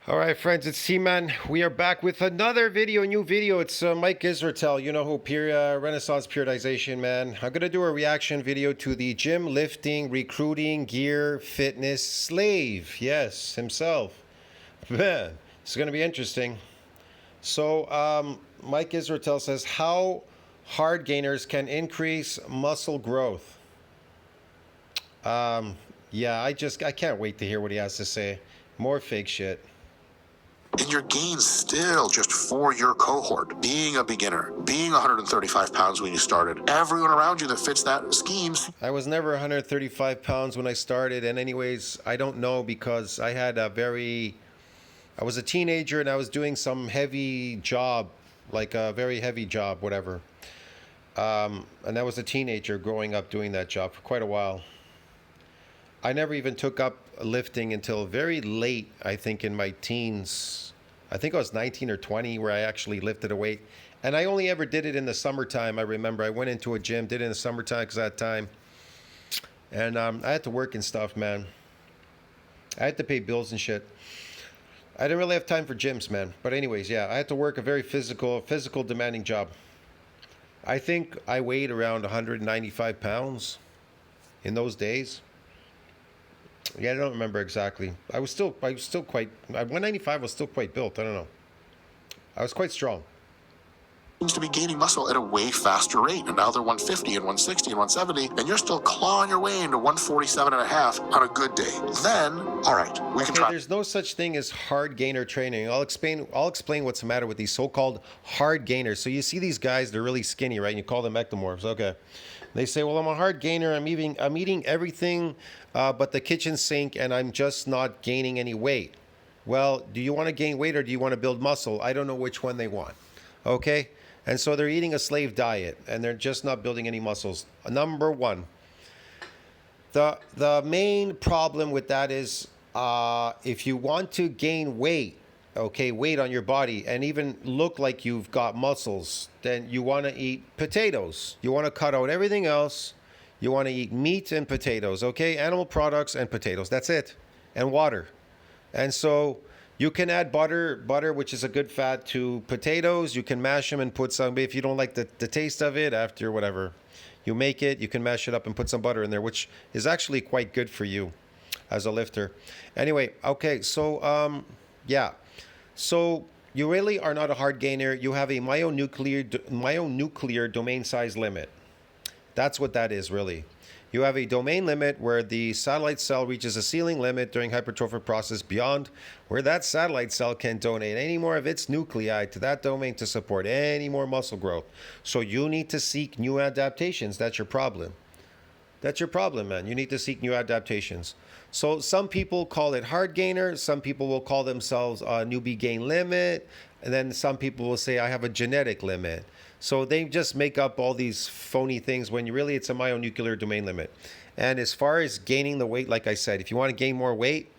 All right, friends, it's T-Man. We are back with another video, new video. It's Mike Isreatel, you know who, Renaissance Periodization, man. I'm going to do a reaction video to the gym lifting, recruiting, gear, fitness slave. Yes, himself. Man, it's going to be interesting. So, Mike Isreatel says, how hard gainers can increase muscle growth. Yeah, I can't wait to hear what he has to say. More fake shit. And your gains still just for your cohort. Being a beginner, being 135 pounds when you started, everyone around you that fits that schemes. I was never 135 pounds when I started, and anyways, I don't know because I was a teenager and I was doing some heavy job, like a very heavy job, whatever. And I was a teenager growing up doing that job for quite a while. I never even took up lifting until very late, I think, in my teens. I think I was 19 or 20 where I actually lifted a weight. And I only ever did it in the summertime. I remember I went into a gym, did it in the summertime because that time. And I had to work and stuff, man. I had to pay bills and shit. I didn't really have time for gyms, man. But anyways, yeah, I had to work a very physical demanding job. I think I weighed around 195 pounds in those days. Yeah, I don't remember exactly. I was still quite, 195 was still quite built. I don't know. I was quite strong. Seems to be gaining muscle at a way faster rate. And now they're 150 and 160 and 170, and you're still clawing your way into 147 and a half on a good day. Then, all right, we can try. There's no such thing as hard gainer training. I'll explain what's the matter with these so-called hard gainers. So you see these guys, they're really skinny, right? And you call them ectomorphs. Okay. They say, well, I'm a hard gainer. I'm eating everything but the kitchen sink, and I'm just not gaining any weight. Well, do you want to gain weight or do you want to build muscle? I don't know which one they want. Okay? And so they're eating a slave diet, and they're just not building any muscles. Number one, the main problem with that is if you want to gain weight, okay, weight on your body, and even look like you've got muscles, then you want to eat potatoes. You want to cut out everything else. You want to eat meat and potatoes, okay? Animal products and potatoes. That's it. And water. And so you can add butter, which is a good fat, to potatoes. You can mash them and put some, if you don't like the taste of it after whatever you make it, you can mash it up and put some butter in there, which is actually quite good for you as a lifter. Anyway, okay, so yeah. So you really are not a hard gainer. You have a myonuclear domain size limit. That's what that is, really. You have a domain limit where the satellite cell reaches a ceiling limit during hypertrophic process beyond where that satellite cell can donate any more of its nuclei to that domain to support any more muscle growth. So you need to seek new adaptations. That's your problem. That's your problem, man. You need to seek new adaptations. So some people call it hard gainer. Some people will call themselves a newbie gain limit. And then some people will say, I have a genetic limit. So they just make up all these phony things when really it's a myonuclear domain limit. And as far as gaining the weight, like I said, if you want to gain more weight,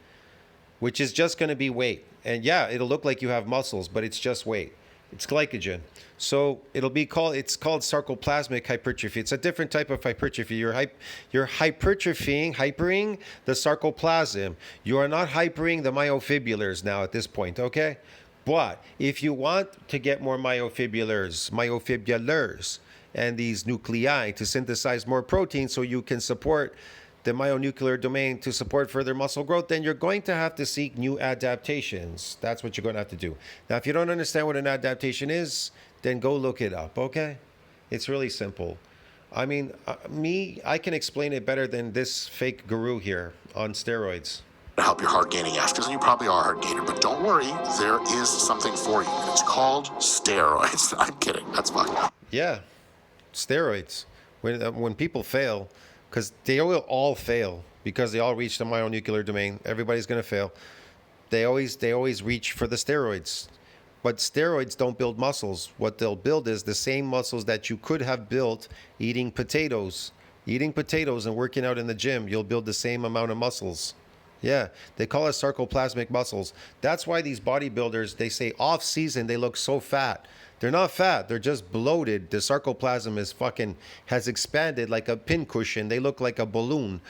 which is just going to be weight. And yeah, it'll look like you have muscles, but it's just weight. It's glycogen. So it's called sarcoplasmic hypertrophy. It's a different type of hypertrophy. You're hypering the sarcoplasm. You are not hypering the myofibrillars now at this point, okay? But if you want to get more myofibrillars and these nuclei to synthesize more protein so you can support the myonuclear domain to support further muscle growth, then you're going to have to seek new adaptations. That's what you're going to have to do. Now, if you don't understand what an adaptation is, then go look it up, okay? It's really simple. I mean, I can explain it better than this fake guru here on steroids. To help your hard gaining after, and you probably are a hard gainer, but don't worry, there is something for you, and it's called steroids. I'm kidding. That's fine. Yeah, steroids. When people fail, because they will all fail because they all reach the myonuclear domain. Everybody's going to fail. They always reach for the steroids. But steroids don't build muscles. What they'll build is the same muscles that you could have built eating potatoes. Eating potatoes and working out in the gym, you'll build the same amount of muscles. Yeah, they call it sarcoplasmic muscles. That's why these bodybuilders, they say off season, they look so fat. They're not fat. They're just bloated. The sarcoplasm is fucking has expanded like a pincushion. They look like a balloon.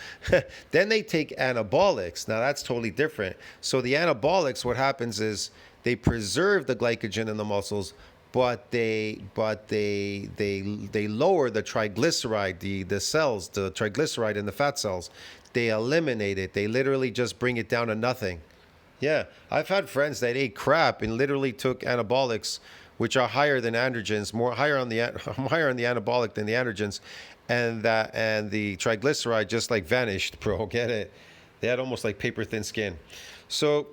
Then they take anabolics. Now that's totally different. So the anabolics, what happens is they preserve the glycogen in the muscles, but they lower the triglyceride, the cells, the triglyceride in the fat cells. They eliminate it. They literally just bring it down to nothing. Yeah, I've had friends that ate crap and literally took anabolics, which are higher than androgens, higher on the anabolic than the androgens, and the triglyceride just like vanished, bro. Get it? They had almost like paper thin skin. So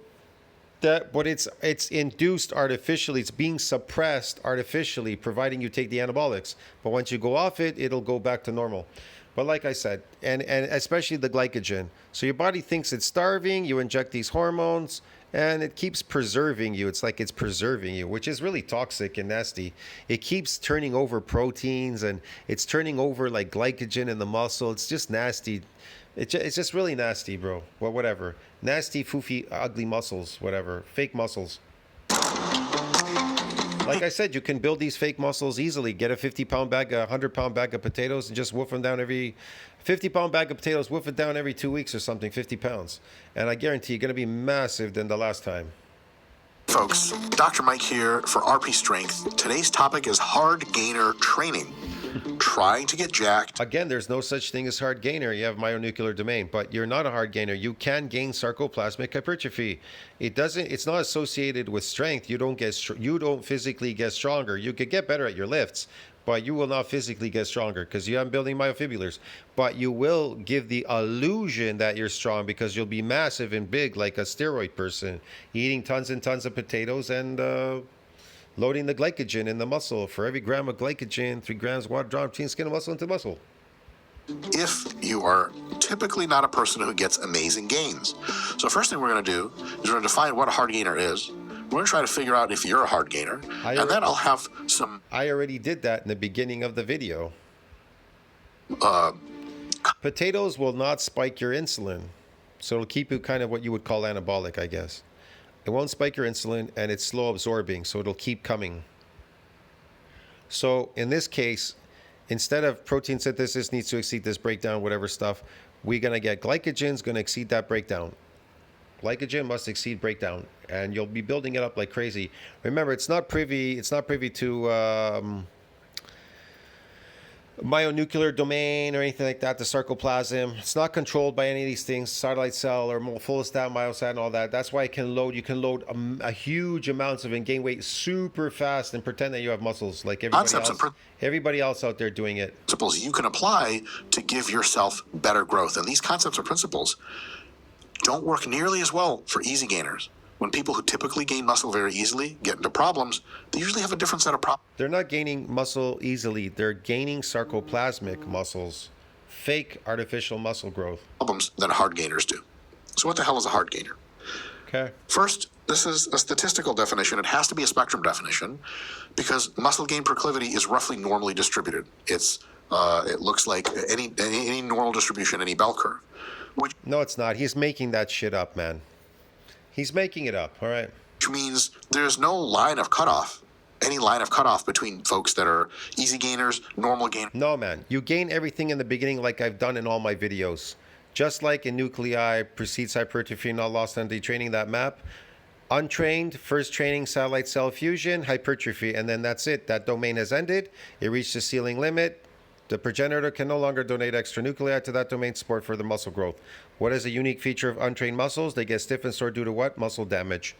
but it's induced artificially. It's being suppressed artificially, providing you take the anabolics. But once you go off it, it'll go back to normal. But like I said, and especially the glycogen. So your body thinks it's starving. You inject these hormones, and it keeps preserving you. It's like it's preserving you, which is really toxic and nasty. It keeps turning over proteins, and it's turning over like glycogen in the muscle. It's just nasty. It's just really nasty, bro. Well, whatever. Nasty, foofy, ugly muscles, whatever. Fake muscles. Like I said, you can build these fake muscles easily. Get a 50-pound bag, a 100-pound bag of potatoes, and just wolf them down every 50-pound bag of potatoes. Wolf it down every 2 weeks or something. 50 pounds, and I guarantee you're gonna be massive than the last time. Folks, Dr. Mike here for RP Strength. Today's topic is hard gainer training. Trying to get jacked. Again, there's no such thing as hard gainer. You have myonuclear domain, but you're not a hard gainer. You can gain sarcoplasmic hypertrophy. It's not associated with strength. You don't physically get stronger. You could get better at your lifts, but you will not physically get stronger because you aren't building myofibulars. But you will give the illusion that you're strong because you'll be massive and big like a steroid person, eating tons and tons of potatoes and loading the glycogen in the muscle. For every gram of glycogen, 3 grams of water drawn between skin and muscle into muscle. If you are typically not a person who gets amazing gains. So first thing we're going to do is we're going to define what a hard gainer is. We're going to try to figure out if you're a hard gainer. And then I'll have some... I already did that in the beginning of the video. Potatoes will not spike your insulin. So it'll keep you kind of what you would call anabolic, I guess. It won't spike your insulin, and it's slow absorbing, so it'll keep coming. So in this case, instead of protein synthesis needs to exceed this breakdown, whatever stuff, we're going to get glycogen's going to exceed that breakdown. Glycogen must exceed breakdown, and you'll be building it up like crazy. Remember, it's not privy to myonuclear domain or anything like that, the sarcoplasm. It's not controlled by any of these things, satellite cell or folostat, myostat, and all that. That's why you can load a huge amounts of and gain weight super fast and pretend that you have muscles like everybody else out there doing it. Principles you can apply to give yourself better growth. And these concepts or principles don't work nearly as well for easy gainers. When people who typically gain muscle very easily get into problems, they usually have a different set of problems. They're not gaining muscle easily. They're gaining sarcoplasmic muscles, fake artificial muscle growth. Problems than hard gainers do. So what the hell is a hard gainer? Okay. First, this is a statistical definition. It has to be a spectrum definition because muscle gain proclivity is roughly normally distributed. It looks like any normal distribution, any bell curve. No, it's not. He's making that shit up, man. He's making it up, all right? Which means there's no line of cutoff, any line of cutoff between folks that are easy gainers, normal gainers. No, man. You gain everything in the beginning like I've done in all my videos. Just like in nuclei, precedes hypertrophy, not lost on detraining that map. Untrained, first training, satellite cell fusion, hypertrophy, and then that's it. That domain has ended. It reached the ceiling limit. The progenitor can no longer donate extra nuclei to that domain support for the muscle growth. What is a unique feature of untrained muscles? They get stiff and sore due to what? Muscle damage.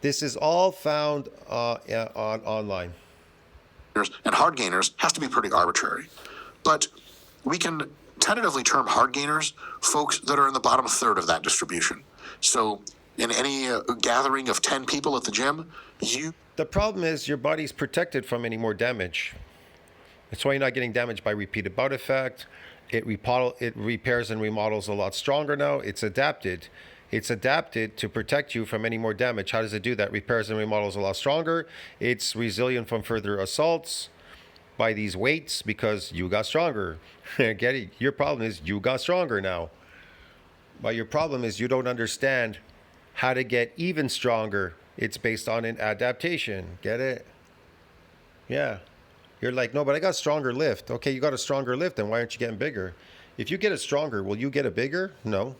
This is all found online. And hard gainers has to be pretty arbitrary. But we can tentatively term hard gainers folks that are in the bottom third of that distribution. So in any gathering of 10 people at the gym, The problem is your body's protected from any more damage. That's why you're not getting damaged by repeated bout effect. It repairs and remodels a lot stronger now. It's adapted. It's adapted to protect you from any more damage. How does it do that? Repairs and remodels a lot stronger. It's resilient from further assaults by these weights because you got stronger. Get it? Your problem is you got stronger now. But your problem is you don't understand how to get even stronger. It's based on an adaptation. Get it? Yeah. You're like, no, but I got stronger lift. Okay, you got a stronger lift, then why aren't you getting bigger? If you get it stronger, will you get it bigger? No.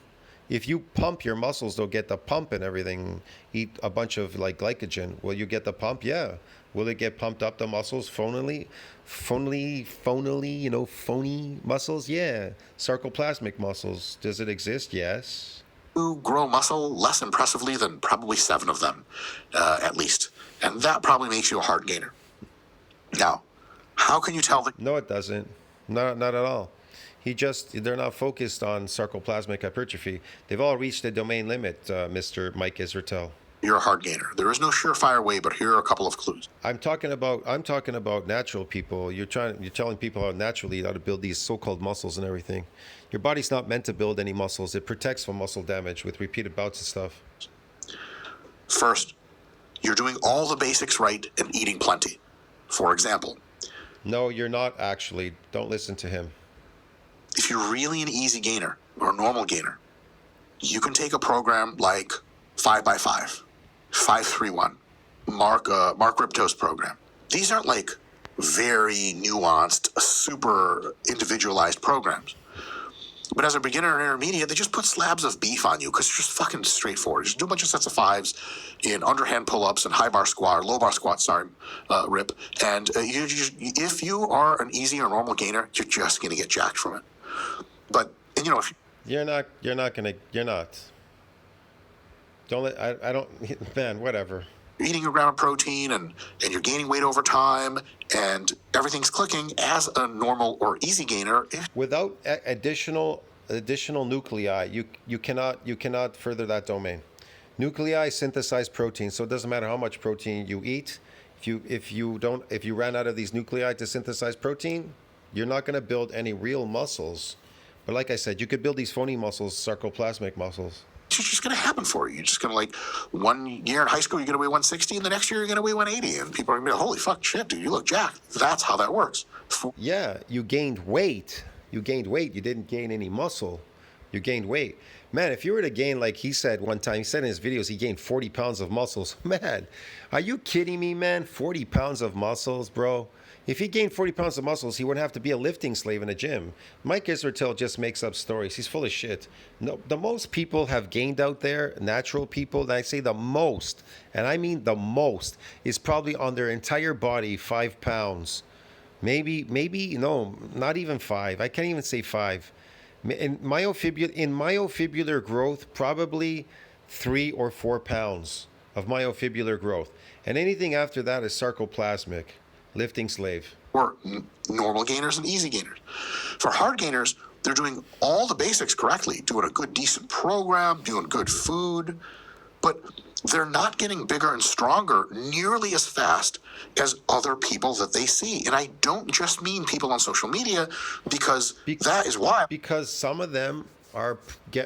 If you pump your muscles, they'll get the pump and everything. Eat a bunch of like glycogen. Will you get the pump? Yeah. Will it get pumped up the muscles phonally, phony muscles? Yeah. Sarcoplasmic muscles. Does it exist? Yes. You grow muscle less impressively than probably 7 of them, at least. And that probably makes you a hard gainer. Now, how can you tell the No, it doesn't. Not at all. They're not focused on sarcoplasmic hypertrophy. They've all reached the domain limit, Mr. Mike Isreatel. you're a hard gainer? There is no surefire way, but here are a couple of clues. I'm talking about natural people. You're telling people how naturally how to build these so-called muscles and everything. Your body's not meant to build any muscles. It protects from muscle damage with repeated bouts and stuff. First, you're doing all the basics right and eating plenty. For example, No, you're not actually. Don't listen to him. if you're really an easy gainer or a normal gainer, you can take a program like 5x5, 531, Mark Ripto's program. These aren't like very nuanced, super individualized programs. But as a beginner or intermediate, they just put slabs of beef on you because it's just fucking straightforward. Just do a bunch of sets of 5s in underhand pull-ups and high bar squat, or low bar squat, rip. And if you are an easy or normal gainer, you're just going to get jacked from it. But, and you know, if You're not. Don't let. I don't. Man, whatever. you're eating a gram of protein and you're gaining weight over time and everything's clicking as a normal or easy gainer, Without additional nuclei, you cannot further that domain. Nuclei synthesize protein, so it doesn't matter how much protein you eat. If you ran out of these nuclei to synthesize protein, you're not going to build any real muscles. But like I said, you could build these phony muscles, sarcoplasmic muscles. it's just going to happen for you. You're just going to, like, 1 year in high school, you're going to weigh 160, and the next year, you're going to weigh 180. And people are going to be like, holy fuck, shit, dude, you look jacked. That's how that works. Yeah, you gained weight. You didn't gain any muscle. You gained weight. Man, if you were to gain, like he said one time, he said in his videos, he gained 40 pounds of muscles. Man, are you kidding me, man? 40 pounds of muscles, bro. If he gained 40 pounds of muscles, he wouldn't have to be a lifting slave in a gym. Mike Isreatel just makes up stories. He's full of shit. No, the most people have gained out there, natural people, and I say the most, and I mean the most, is probably on their entire body 5 pounds. Maybe, no, not even 5. I can't even say 5. In myofibular growth, probably 3 or 4 pounds of myofibular growth. And anything after that is sarcoplasmic, lifting slave. Or normal gainers and easy gainers. For hard gainers, they're doing all the basics correctly, doing a good, decent program, doing good food, but they're not getting bigger and stronger nearly as fast as other people that they see. And I don't just mean people on social media, because that is why. Because some of them are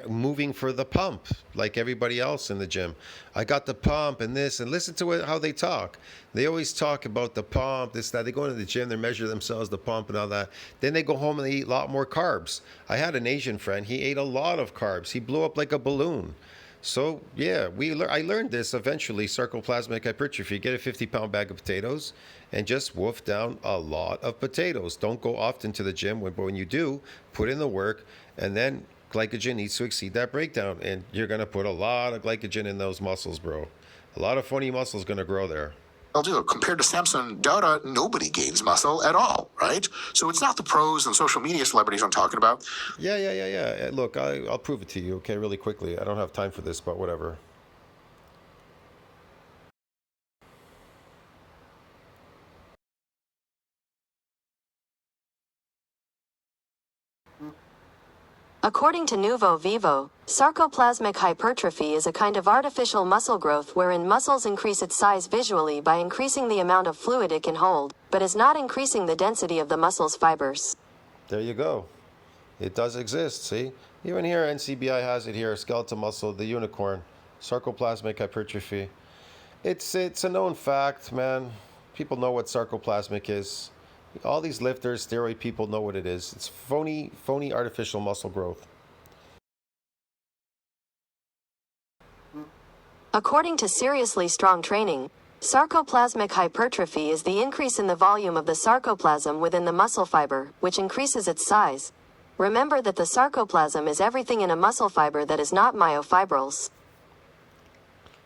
moving for the pump, like everybody else in the gym. I got the pump and this, and listen to how they talk. They always talk about the pump, this, that. They go into the gym, they measure themselves, the pump and all that. Then they go home and they eat a lot more carbs. I had an Asian friend, he ate a lot of carbs. He blew up like a balloon. So, yeah, I learned this eventually, sarcoplasmic hypertrophy. Get a 50-pound bag of potatoes and just wolf down a lot of potatoes. Don't go often to the gym, but when you do, put in the work, and then glycogen needs to exceed that breakdown, and you're going to put a lot of glycogen in those muscles, bro. A lot of funny muscles going to grow there. They'll do. Compared to Samson Dauda, nobody gains muscle at all, right? So it's not the pros and social media celebrities I'm talking about. Yeah. Look, I'll prove it to you, okay, really quickly. I don't have time for this, but whatever. According to Nuvo Vivo, sarcoplasmic hypertrophy is a kind of artificial muscle growth wherein muscles increase its size visually by increasing the amount of fluid it can hold, but is not increasing the density of the muscle's fibers. There you go. It does exist, see? Even here, NCBI has it here, skeletal muscle, the unicorn, sarcoplasmic hypertrophy. It's a known fact, man. People know what sarcoplasmic is. All these lifters, steroid people know what it is. It's phony artificial muscle growth. According to seriously strong training, sarcoplasmic hypertrophy is the increase in the volume of the sarcoplasm within the muscle fiber, which increases its size. Remember that the sarcoplasm is everything in a muscle fiber that is not myofibrils.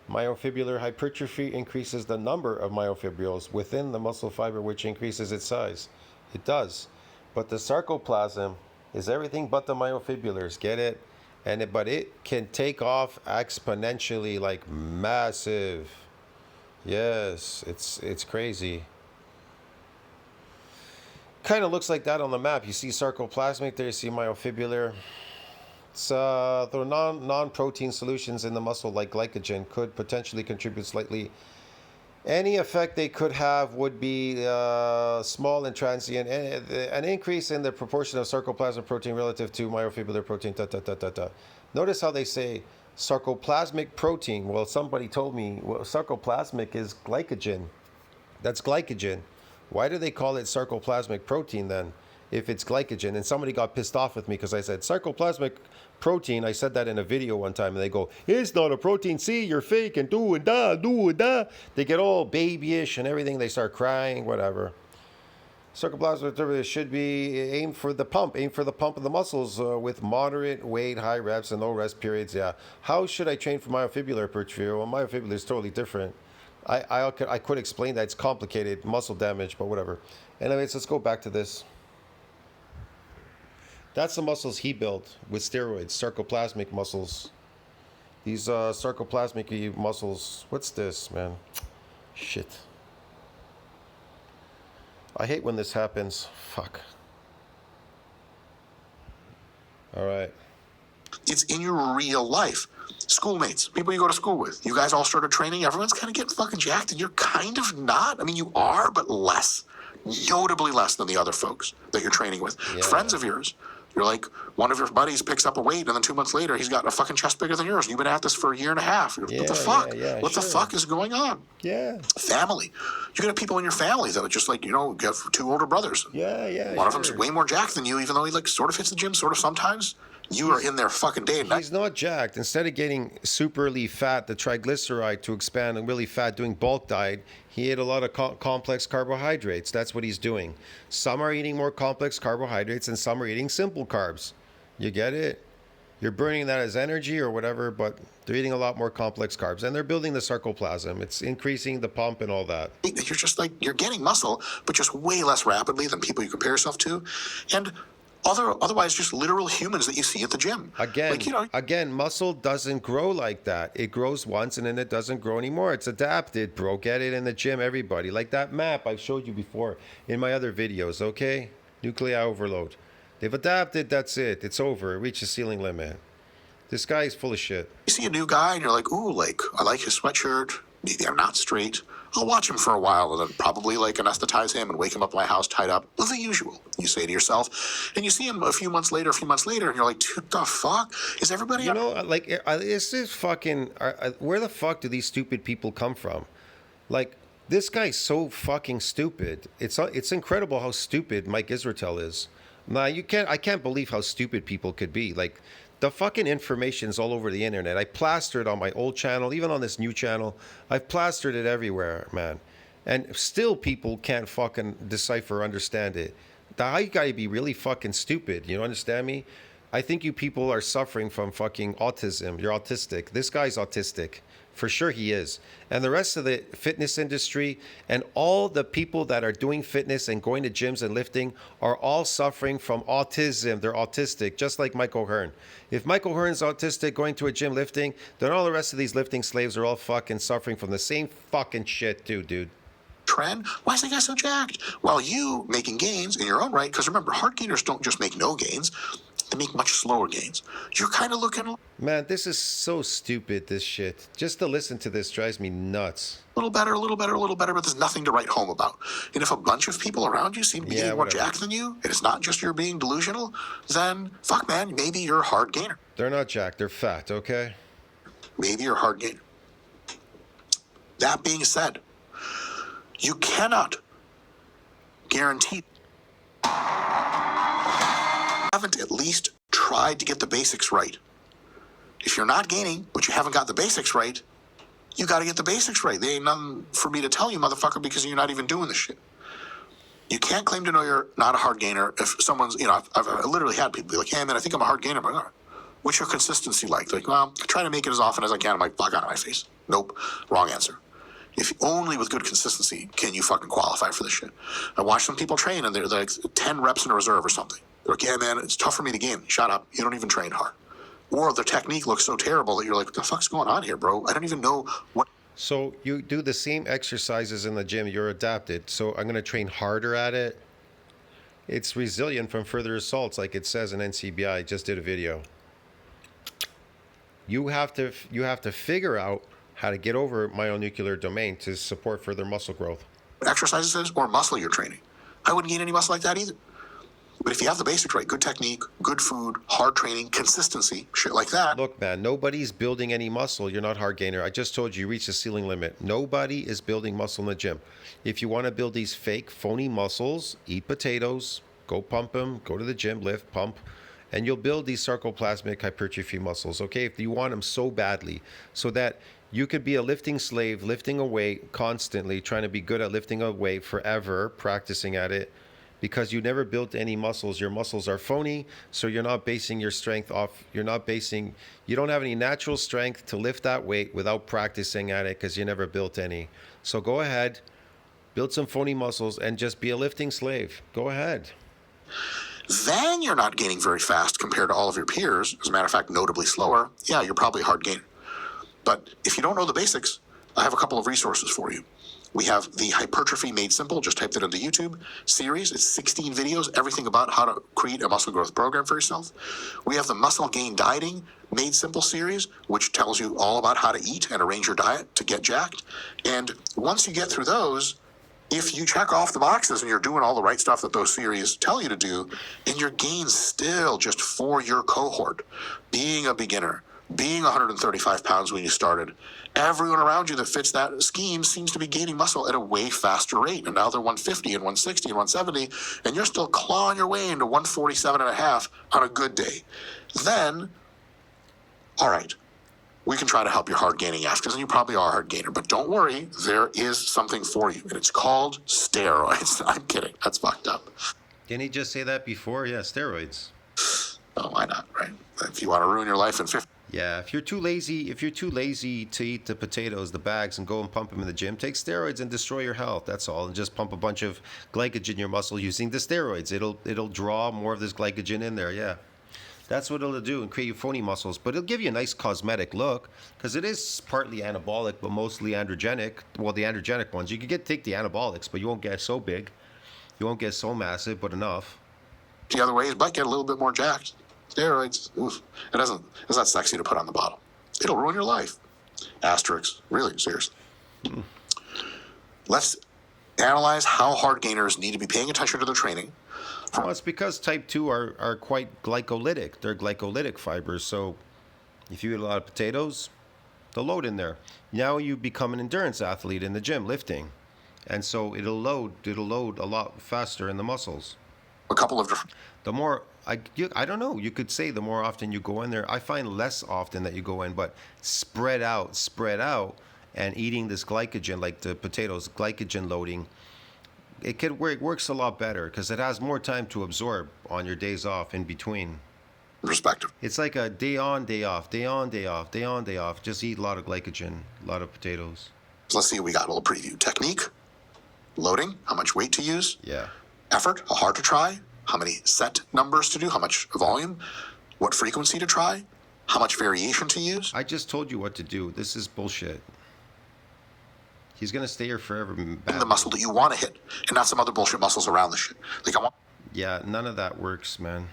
Myofibrillar hypertrophy increases the number of myofibrils within the muscle fiber, which increases its size. It does. But the sarcoplasm is everything but the myofibrillars. Get it? But it can take off exponentially, like massive. Yes, it's crazy. Kind of looks like that on the map. You see sarcoplasmic there, you see myofibrillar. It's the non-protein solutions in the muscle like glycogen could potentially contribute slightly. Any effect they could have would be small and transient. An increase in the proportion of sarcoplasmic protein relative to myofibrillar protein. Notice how they say sarcoplasmic protein. Well, somebody told me sarcoplasmic is glycogen. That's glycogen. Why do they call it sarcoplasmic protein then, if it's glycogen? And somebody got pissed off with me because I said sarcoplasmic protein. I said that in a video one time, and they go, "It's not a protein. See, you're fake and do and da." They get all babyish and everything. They start crying, whatever. Sarcoplasmic should be aimed for the pump of the muscles with moderate weight, high reps, and low rest periods. Yeah. How should I train for myofibrillar hypertrophy? Well, myofibrillar is totally different. I could explain that. It's complicated, muscle damage, but whatever. Anyways, let's go back to this. That's the muscles he built with steroids, sarcoplasmic muscles. These sarcoplasmic muscles. What's this, man? Shit. I hate when this happens. Fuck. All right. It's in your real life. Schoolmates, people you go to school with. You guys all started training. Everyone's kind of getting fucking jacked, and you're kind of not. I mean, you are, but less. Notably less than the other folks that you're training with. Yeah. Friends of yours. You're like, one of your buddies picks up a weight, and then 2 months later, he's got a fucking chest bigger than yours. You've been at this for a year and a half. What the fuck? What the fuck is going on? Yeah. Family. You got people in your family that are just like, you have 2 older brothers. Yeah. One of them's way more jacked than you, even though he like sort of hits the gym, sort of sometimes. You are in there fucking day and night. He's not jacked. Instead of getting superly fat, the triglyceride to expand and really fat, doing bulk diet, he ate a lot of complex carbohydrates. That's what he's doing. Some are eating more complex carbohydrates and some are eating simple carbs. You get it? You're burning that as energy or whatever, but they're eating a lot more complex carbs. And they're building the sarcoplasm. It's increasing the pump and all that. You're just like, you're getting muscle, but just way less rapidly than people you compare yourself to. And otherwise just literal humans that you see at the gym. Again, muscle doesn't grow like that. It grows once and then it doesn't grow anymore. It's adapted, bro. Get it in the gym, everybody. Like that map I've showed you before in my other videos, okay? Nuclei overload. They've adapted, that's it. It's over. It reached the ceiling limit. This guy is full of shit. You see a new guy and you're like, ooh, like, I like his sweatshirt. Maybe I'm not straight. I'll watch him for a while and then probably like anesthetize him and wake him up in my house tied up. Well, the usual, you say to yourself. And you see him a few months later, and you're like, dude, the fuck? Is everybody... This is fucking... where the fuck do these stupid people come from? Like, this guy's so fucking stupid. It's incredible how stupid Mike Isreatel is. Nah, I can't believe how stupid people could be. Like, the fucking information's all over the internet. I plastered on my old channel, even on this new channel. I've plastered it everywhere, man. And still people can't fucking decipher or understand it. Now, you gotta be really fucking stupid. You understand me? I think you people are suffering from fucking autism. You're autistic. This guy's autistic. For sure he is. And the rest of the fitness industry and all the people that are doing fitness and going to gyms and lifting are all suffering from autism. They're autistic, just like Mike O'Hearn. If Mike O'Hearn's autistic going to a gym lifting, then all the rest of these lifting slaves are all fucking suffering from the same fucking shit too, dude. Trend? Why is the guy so jacked? Well, you making gains in your own right, because remember, hard gainers don't just make no gains. They make much slower gains. You're kind of looking... Man, this is so stupid, this shit. Just to listen to this drives me nuts. A little better, but there's nothing to write home about. And if a bunch of people around you seem to be getting more jacked than you, and it's not just you're being delusional, then, fuck, man, maybe you're a hard gainer. They're not jacked, they're fat, okay? Maybe you're a hard gainer. That being said, you cannot guarantee... haven't at least tried to get the basics right. If you're not gaining, but you haven't got the basics right, You got to get the basics right. There ain't nothing for me to tell you, motherfucker, because you're not even doing the shit. You can't claim to know you're not a hard gainer if someone's, I've literally had people be like, hey, man, I think I'm a hard gainer. I'm like, all right. What's your consistency like? Like, well, I try to make it as often as I can. I'm like, fuck out of my face. Nope. Wrong answer. If only with good consistency can you fucking qualify for this shit. I watch some people train and they're like 10 reps in a reserve or something. They're like, yeah, man, it's tough for me to gain. Shut up. You don't even train hard. Or their technique looks so terrible that you're like, what the fuck's going on here, bro? I don't even know what. So you do the same exercises in the gym, you're adapted. So I'm going to train harder at it. It's resilient from further assaults, like it says in NCBI. I just did a video. You have to figure out how to get over myonuclear domain to support further muscle growth. Exercises or muscle you're training. I wouldn't gain any muscle like that either. But if you have the basics right, good technique, good food, hard training, consistency, shit like that. Look, man, nobody's building any muscle. You're not hard gainer. I just told you reach the ceiling limit. Nobody is building muscle in the gym. If you want to build these fake, phony muscles, eat potatoes, go pump them, go to the gym, lift, pump, and you'll build these sarcoplasmic hypertrophy muscles, okay? If you want them so badly, so that you could be a lifting slave, lifting a weight constantly, trying to be good at lifting a weight forever, practicing at it, because you never built any muscles. Your muscles are phony, so you're not basing your strength off, you don't have any natural strength to lift that weight without practicing at it because you never built any. So go ahead, build some phony muscles and just be a lifting slave. Go ahead. Then you're not gaining very fast compared to all of your peers. As a matter of fact, notably slower. Yeah, you're probably a hard gainer. But if you don't know the basics, I have a couple of resources for you. We have the Hypertrophy Made Simple, just typed it into YouTube, series. It's 16 videos, everything about how to create a muscle growth program for yourself. We have the Muscle Gain Dieting Made Simple series, which tells you all about how to eat and arrange your diet to get jacked. And once you get through those, if you check off the boxes and you're doing all the right stuff that those series tell you to do, and your gain's still just for your cohort, being a beginner, being 135 pounds when you started, everyone around you that fits that scheme seems to be gaining muscle at a way faster rate. And now they're 150 and 160 and 170, and you're still clawing your way into 147 and a half on a good day. Then, all right, we can try to help your hard gaining ass, because you probably are a hard gainer. But don't worry, there is something for you, and it's called steroids. I'm kidding. That's fucked up. Didn't he just say that before? Yeah, steroids. Oh, why not, right? If you want to ruin your life in 50. Yeah, if you're too lazy to eat the potatoes, the bags, and go and pump them in the gym, take steroids and destroy your health. That's all. And just pump a bunch of glycogen in your muscle using the steroids. It'll draw more of this glycogen in there. Yeah, that's what it'll do and create your phony muscles. But it'll give you a nice cosmetic look because it is partly anabolic, but mostly androgenic. Well, the androgenic ones, you can take the anabolics, but you won't get so big. You won't get so massive, but enough. The other way is might get a little bit more jacked. Steroids, oof. It's not sexy to put on the bottle. It'll ruin your life. Asterisks, really, seriously. Let's analyze how hard gainers need to be paying attention to their training. Well, it's because type 2 are quite glycolytic. They're glycolytic fibers. So if you eat a lot of potatoes, they'll load in there. Now you become an endurance athlete in the gym lifting. And so it'll load a lot faster in the muscles. A couple of different. The more, I don't know, you could say the more often you go in there. I find less often that you go in, but spread out, and eating this glycogen, like the potatoes, glycogen loading, it works a lot better because it has more time to absorb on your days off in between. Perspective. It's like a day on, day off, day on, day off, day on, day off. Just eat a lot of glycogen, a lot of potatoes. So let's see what we got. A little preview. Technique, loading, how much weight to use. Yeah. Effort, how hard to try, how many set numbers to do, how much volume, what frequency to try, how much variation to use. I just told you what to do. This is bullshit. He's going to stay here forever. The muscle that you want to hit, and not some other bullshit muscles around the shit. Like I want. Yeah, none of that works, man.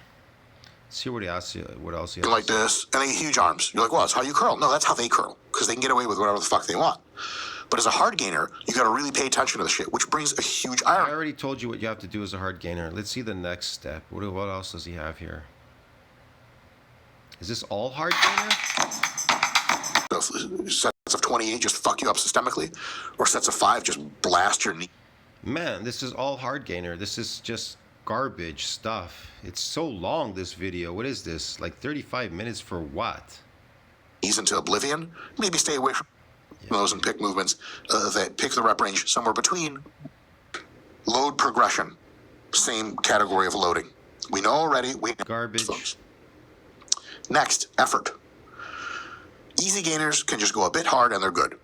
See what else he has. Like this, and they get huge arms. You're like, well, that's how you curl. No, that's how they curl, because they can get away with whatever the fuck they want. But as a hard gainer, you got to really pay attention to the shit, which brings a huge I irony. already told you what you have to do as a hard gainer. Let's see the next step. What else does he have here? Is this all hard gainer? Sets of 28 just fuck you up systemically, or sets of 5 just blast your knee. Man, this is all hard gainer. This is just garbage stuff. It's so long, this video. What is this? Like 35 minutes for what? Ease into oblivion. Maybe stay away from. those and pick movements that pick the rep range somewhere between. Load progression, same category of loading. We know already. Garbage. Folks. Next, effort. Easy gainers can just go a bit hard and they're good.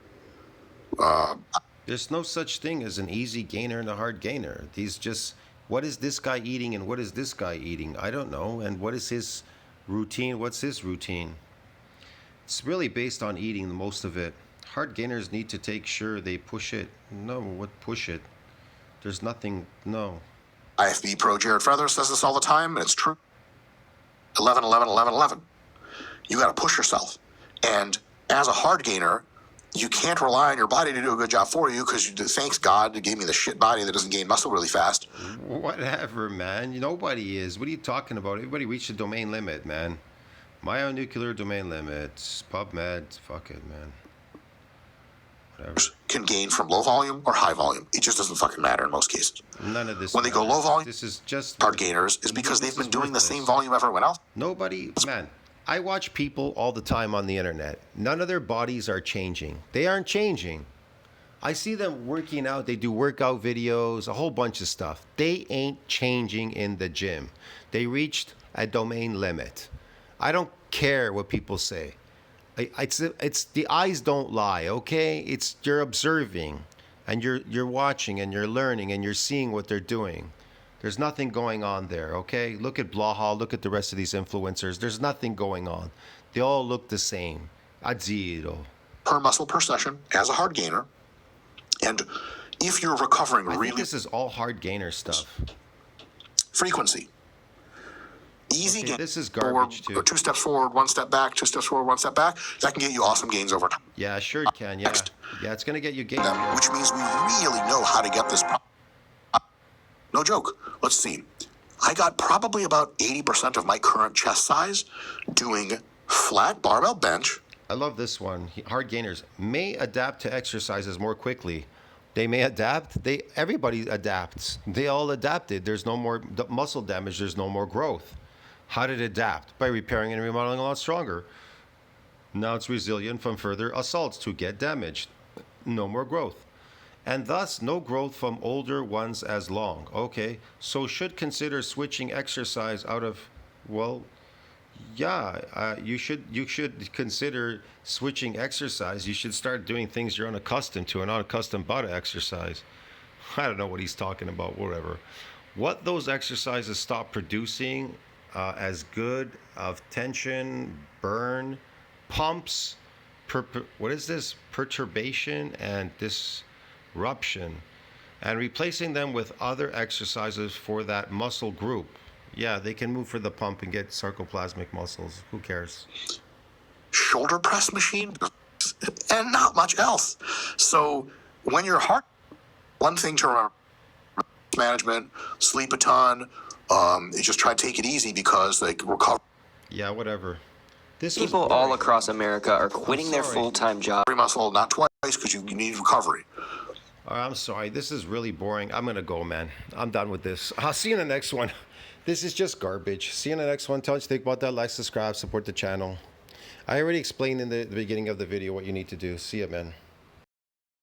There's no such thing as an easy gainer and a hard gainer. These just, what is this guy eating and what is this guy eating? I don't know. And what is his routine? What's his routine? It's really based on eating, most of it. Hard gainers need to take sure they push it. No, what push it? There's nothing, no. IFB Pro Jared Feather says this all the time, and it's true. 11, 11, 11, 11. You got to push yourself. And as a hard gainer, you can't rely on your body to do a good job for you because thanks God it gave me the shit body that doesn't gain muscle really fast. Whatever, man. Nobody is. What are you talking about? Everybody reached the domain limit, man. Myonuclear domain limits. PubMed. Fuck it, man. Whatever. Can gain from low volume or high volume. It just doesn't fucking matter in most cases. None of this. When they go low volume, this is just hard gainers is because they've been doing the same volume everyone else. Nobody, man. I watch people all the time on the internet. None of their bodies are changing. They aren't changing. I see them working out. They do workout videos, a whole bunch of stuff. They ain't changing in the gym. They reached a domain limit. I don't care what people say. It's the eyes don't lie, okay? It's you're observing and you're watching and you're learning and you're seeing what they're doing. There's nothing going on there, okay? Look at Blaha, look at the rest of these influencers. There's nothing going on. They all look the same. A zero. Per muscle per session as a hard gainer. And if you're recovering I really... think this is all hard gainer stuff. Frequency. Easy gain. This is garbage forward, too. 2 steps forward, 1 step back, 2 steps forward, 1 step back. That can get you awesome gains over time. Yeah, sure it can. Yeah, Next. yeah, it's gonna get you gains. Which means we really know how to get this. No joke. Let's see. I got probably about 80% of my current chest size doing flat barbell bench. I love this one. Hard gainers may adapt to exercises more quickly. They may adapt. Everybody adapts. They all adapted. There's no more muscle damage. There's no more growth. How did it adapt? By repairing and remodeling a lot stronger. Now it's resilient from further assaults to get damaged. No more growth. And thus no growth from older ones as long. Okay, so should consider switching exercise out of, well, yeah, you should consider switching exercise. You should start doing things you're unaccustomed to and not accustomed to exercise. I don't know what he's talking about, whatever. What those exercises stop producing as good of tension, burn, pumps, what is this? Perturbation and disruption, and replacing them with other exercises for that muscle group. Yeah, they can move for the pump and get sarcoplasmic muscles. Who cares? Shoulder press machine and not much else. So when you're hard, one thing to remember: management, sleep a ton. You just try to take it easy because like recover. Yeah, whatever. People all across America are quitting their full-time job. Every muscle, not twice, because you need recovery. I'm sorry. This is really boring. I'm gonna go, man. I'm done with this. I'll see you in the next one. This is just garbage. See you in the next one. Tell us what you think about that. Like, subscribe, support the channel. I already explained in the beginning of the video what you need to do. See ya, man.